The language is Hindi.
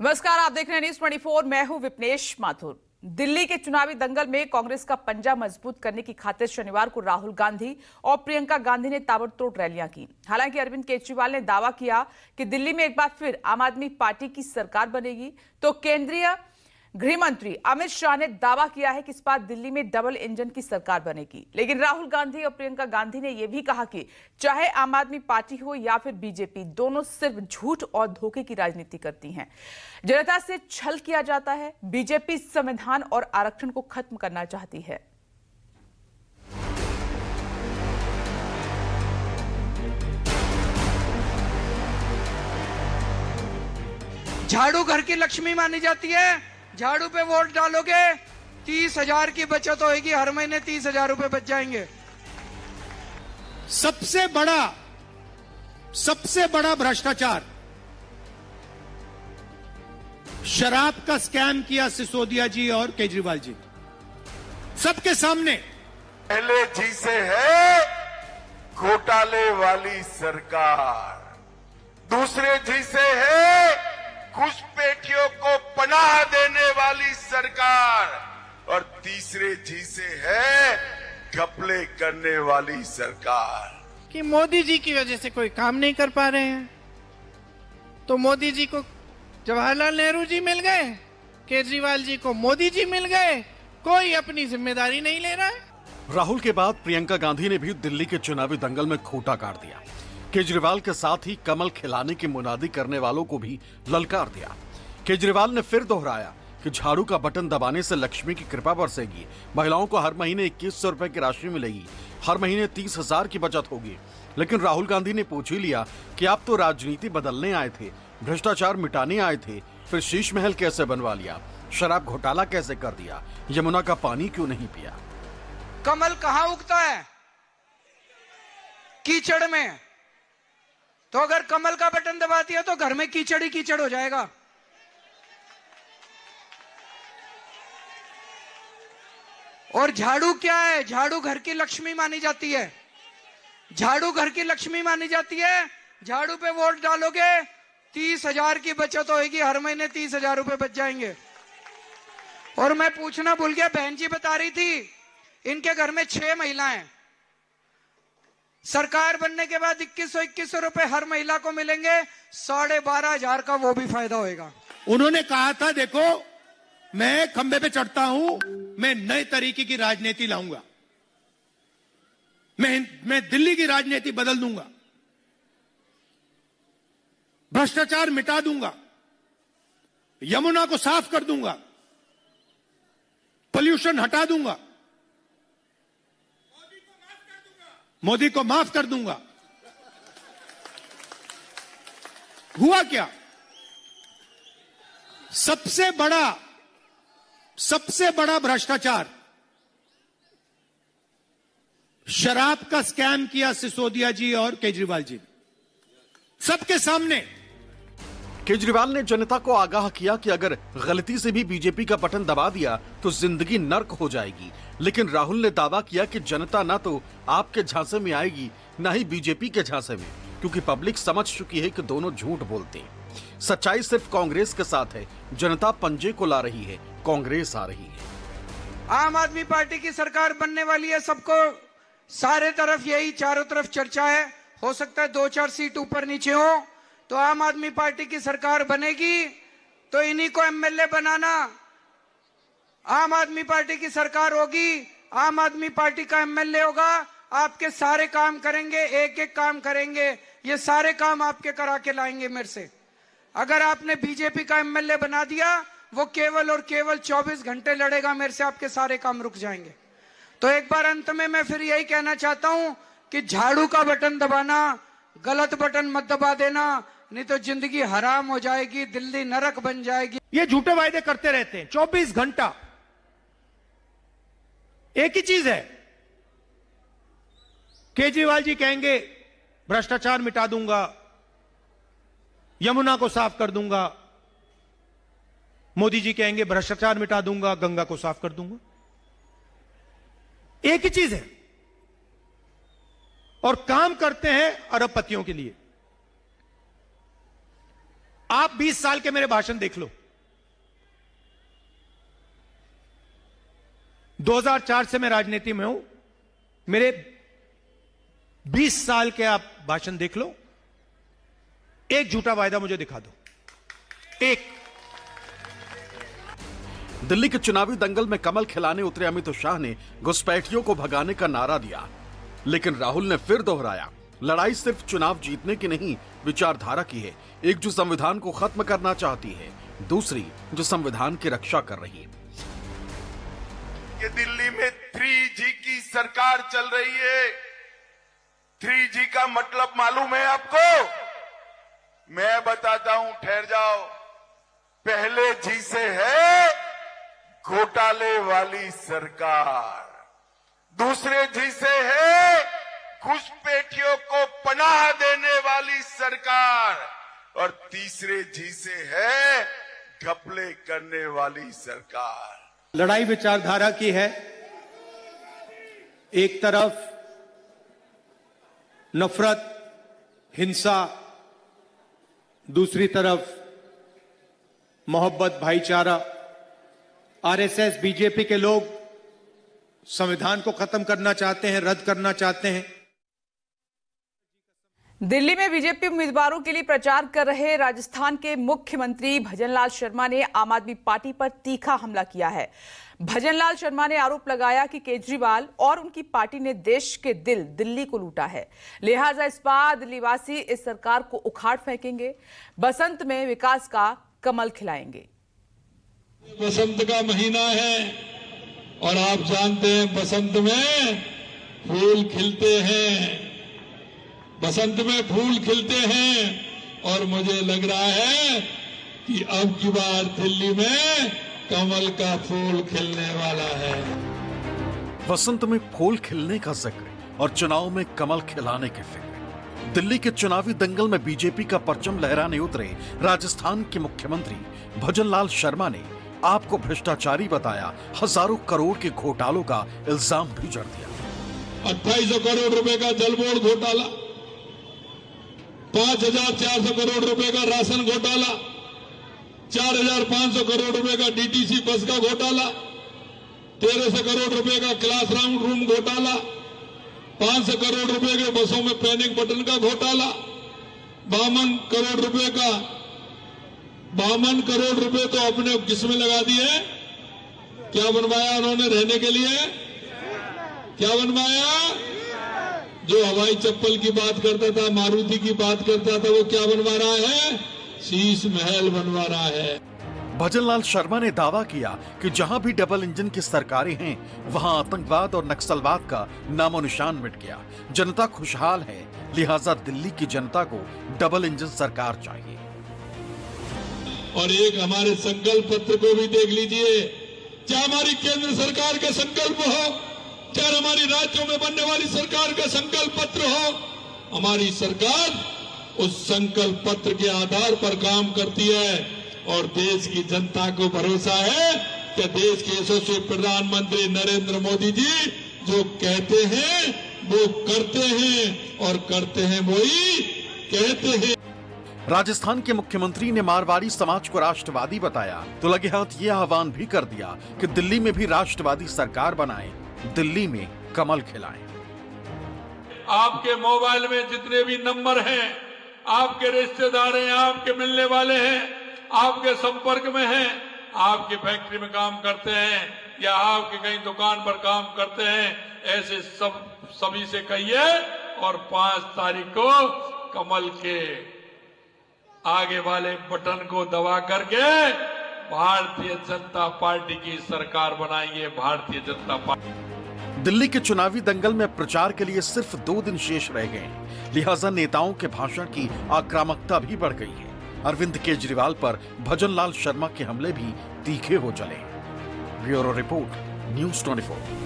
नमस्कार, आप देख रहे हैं न्यूज 24। मैं हूं विपनेश माथुर। दिल्ली के चुनावी दंगल में कांग्रेस का पंजा मजबूत करने की खातिर शनिवार को राहुल गांधी और प्रियंका गांधी ने ताबड़तोड़ रैलियां की। हालांकि अरविंद केजरीवाल ने दावा किया कि दिल्ली में एक बार फिर आम आदमी पार्टी की सरकार बनेगी, तो केंद्रीय गृह मंत्री अमित शाह ने दावा किया है कि इस बार दिल्ली में डबल इंजन की सरकार बनेगी। लेकिन राहुल गांधी और प्रियंका गांधी ने यह भी कहा कि चाहे आम आदमी पार्टी हो या फिर बीजेपी, दोनों सिर्फ झूठ और धोखे की राजनीति करती हैं। जनता से छल किया जाता है। बीजेपी संविधान और आरक्षण को खत्म करना चाहती है। झाड़ू घर की लक्ष्मी मानी जाती है। झाड़ू पे वोट डालोगे 30,000 की बचत होगी, हर महीने 30,000 रुपए बच जाएंगे। सबसे बड़ा भ्रष्टाचार शराब का स्कैम किया सिसोदिया जी और केजरीवाल जी सबके सामने। पहले जी से है घोटाले वाली सरकार, दूसरे जी से है घुसपैठियों को पनाह देने वाली सरकार, और तीसरे जी से है घपले करने वाली सरकार। कि मोदी जी की वजह से कोई काम नहीं कर पा रहे हैं, तो मोदी जी को जवाहरलाल नेहरू जी मिल गए, केजरीवाल जी को मोदी जी मिल गए, कोई अपनी जिम्मेदारी नहीं ले रहा है। राहुल के बाद प्रियंका गांधी ने भी दिल्ली के चुनावी दंगल में खूंटा काट दिया। केजरीवाल के साथ ही कमल खिलाने की मुनादी करने वालों को भी ललकार दिया। केजरीवाल ने फिर दोहराया कि झाड़ू का बटन दबाने से लक्ष्मी की कृपा बरसेगी, महिलाओं को हर महीने 2100 रुपए की राशि मिलेगी, हर महीने 30,000 की बचत होगी। लेकिन राहुल गांधी ने पूछ ही लिया कि आप तो राजनीति बदलने आए थे, भ्रष्टाचार मिटाने आए थे, फिर शीश महल कैसे बनवा लिया, शराब घोटाला कैसे कर दिया, यमुना का पानी क्यों नहीं पिया। कमल कहां उगता है? कीचड़ में। तो अगर कमल का बटन दबा दिया तो घर में कीचड़ ही कीचड़ हो जाएगा। और झाड़ू क्या है? झाड़ू घर की लक्ष्मी मानी जाती है। झाड़ू घर की लक्ष्मी मानी जाती है। झाड़ू पे वोट डालोगे 30,000 की बचत होगी, हर महीने 30,000 रुपए बच जाएंगे। और मैं पूछना भूल गया, बहन जी बता रही थी इनके घर में 6 महिलाएं, सरकार बनने के बाद 2100 रुपए हर महिला को मिलेंगे, 12,500 का वो भी फायदा होगा। उन्होंने कहा था, देखो मैं खंबे पे चढ़ता हूं, मैं नए तरीके की राजनीति लाऊंगा, मैं दिल्ली की राजनीति बदल दूंगा, भ्रष्टाचार मिटा दूंगा, यमुना को साफ कर दूंगा, पोल्यूशन हटा दूंगा, मोदी को माफ कर दूंगा। हुआ क्या? सबसे बड़ा भ्रष्टाचार शराब का स्कैम किया सिसोदिया जी और केजरीवाल जी सबके सामने। केजरीवाल ने जनता को आगाह किया कि अगर गलती से भी बीजेपी का बटन दबा दिया तो जिंदगी नर्क हो जाएगी। लेकिन राहुल ने दावा किया कि जनता ना तो आपके झांसे में आएगी, ना ही बीजेपी के झांसे में, क्योंकि पब्लिक समझ चुकी है कि दोनों झूठ बोलते हैं। सच्चाई सिर्फ कांग्रेस के साथ है। जनता पंजे को ला रही है, कांग्रेस आ रही है। आम आदमी पार्टी की सरकार बनने वाली है। सबको सारे तरफ यही चारों तरफ चर्चा है। हो सकता है 2-4 सीट ऊपर नीचे हो, तो आम आदमी पार्टी की सरकार बनेगी तो इन्हीं को एमएलए बनाना। आम आदमी पार्टी की सरकार होगी, आम आदमी पार्टी का एमएलए होगा, आपके सारे काम करेंगे, एक एक काम करेंगे, ये सारे काम आपके करा के लाएंगे मेरे से। अगर आपने बीजेपी का एमएलए बना दिया, वो केवल और केवल 24 घंटे लड़ेगा मेरे से, आपके सारे काम रुक जाएंगे। तो एक बार अंत में मैं फिर यही कहना चाहता हूं कि झाड़ू का बटन दबाना, गलत बटन मत दबा देना, नहीं तो जिंदगी हराम हो जाएगी, दिल्ली नरक बन जाएगी। ये झूठे वायदे करते रहते हैं 24 घंटा। एक ही चीज है, केजरीवाल जी कहेंगे भ्रष्टाचार मिटा दूंगा, यमुना को साफ कर दूंगा, मोदी जी कहेंगे भ्रष्टाचार मिटा दूंगा, गंगा को साफ कर दूंगा। एक ही चीज है, और काम करते हैं अरबपतियों के लिए। आप 20 साल के मेरे भाषण देख लो। 2004 से मैं राजनीति में हूं, मेरे 20 साल के आप भाषण देख लो, एक झूठा वायदा मुझे दिखा दो, एक। दिल्ली के चुनावी दंगल में कमल खिलाने उतरे अमित शाह ने घुसपैठियों को भगाने का नारा दिया, लेकिन राहुल ने फिर दोहराया, लड़ाई सिर्फ चुनाव जीतने की नहीं, विचारधारा की है। एक जो संविधान को खत्म करना चाहती है, दूसरी जो संविधान की रक्षा कर रही है। ये दिल्ली में 3G की सरकार चल रही है। 3G का मतलब मालूम है आपको? मैं बताता हूं, ठहर जाओ। पहले जी से है घोटाले वाली सरकार, दूसरे जी से है घुसपैठियों को पनाह देने वाली सरकार, और तीसरे जी से है घपले करने वाली सरकार। लड़ाई विचारधारा की है। एक तरफ नफरत, हिंसा, दूसरी तरफ मोहब्बत, भाईचारा। आरएसएस, बीजेपी के लोग संविधान को खत्म करना चाहते हैं, रद्द करना चाहते हैं। दिल्ली में बीजेपी उम्मीदवारों के लिए प्रचार कर रहे राजस्थान के मुख्यमंत्री भजनलाल शर्मा ने आम आदमी पार्टी पर तीखा हमला किया है। भजनलाल शर्मा ने आरोप लगाया कि केजरीवाल और उनकी पार्टी ने देश के दिल दिल्ली को लूटा है, लिहाजा इस बार दिल्लीवासी इस सरकार को उखाड़ फेंकेंगे, बसंत में विकास का कमल खिलाएंगे। बसंत का महीना है और आप जानते हैं बसंत में फूल खिलते हैं, बसंत में फूल खिलते हैं, और मुझे लग रहा है कि अब की बार दिल्ली में कमल का फूल खिलने वाला है। बसंत में फूल खिलने का जिक्र और चुनाव में कमल खिलाने के फिक्र। दिल्ली के चुनावी दंगल में बीजेपी का परचम लहराने उतरे राजस्थान के मुख्यमंत्री भजनलाल शर्मा ने आपको भ्रष्टाचारी बताया, हजारों करोड़ के घोटालों का इल्जाम भी जड़ दिया। 2800 करोड़ रुपए का जल बोर्ड घोटाला, 5400 करोड़ रुपए का राशन घोटाला, 4500 करोड़ रुपए का डीटीसी बस का घोटाला, 1300 करोड़ रुपए का क्लास रूम घोटाला, 500 करोड़ रुपए के बसों में पैनिक बटन का घोटाला, 52 करोड़ रुपए तो अपने किसमें लगा दिए। क्या बनवाया उन्होंने रहने के लिए? क्या बनवाया? जो हवाई चप्पल की बात करता था, मारुति की बात करता था, वो क्या बनवा रहा है? शीश महल बनवा रहा है। भजनलाल शर्मा ने दावा किया कि जहां भी डबल इंजन की सरकारें हैं, वहां आतंकवाद और नक्सलवाद का नामो निशान मिट गया। जनता खुशहाल है, लिहाजा दिल्ली की जनता को डबल इंजन सरकार चाहिए। और एक हमारे संकल्प पत्र को भी देख लीजिए, क्या हमारी केंद्र सरकार का संकल्प हो, क्या हमारी राज्यों में बनने वाली सरकार का संकल्प पत्र हो, हमारी सरकार उस संकल्प पत्र के आधार पर काम करती है, और देश की जनता को भरोसा है कि देश के यशस्वी प्रधानमंत्री नरेंद्र मोदी जी जो कहते हैं वो करते हैं, और करते हैं वही कहते हैं। राजस्थान के मुख्यमंत्री ने मारवाड़ी समाज को राष्ट्रवादी बताया, तो लगे हाथ ये आह्वान भी कर दिया कि दिल्ली में भी राष्ट्रवादी सरकार बनाएं, दिल्ली में कमल खिलाएं। आपके मोबाइल में जितने भी नंबर हैं, आपके रिश्तेदार हैं, आपके मिलने वाले हैं, आपके संपर्क में हैं, आपकी फैक्ट्री में काम करते हैं या आपके कहीं दुकान पर काम करते हैं, ऐसे सभी से कहिए, और 5 तारीख को कमल के आगे वाले बटन को दबा करके भारतीय जनता पार्टी की सरकार बनाएंगे। भारतीय जनता पार्टी। दिल्ली के चुनावी दंगल में प्रचार के लिए सिर्फ 2 दिन शेष रह गए, लिहाजा नेताओं के भाषण की आक्रामकता भी बढ़ गई है। अरविंद केजरीवाल पर भजनलाल शर्मा के हमले भी तीखे हो चले। Bureau report, news 24।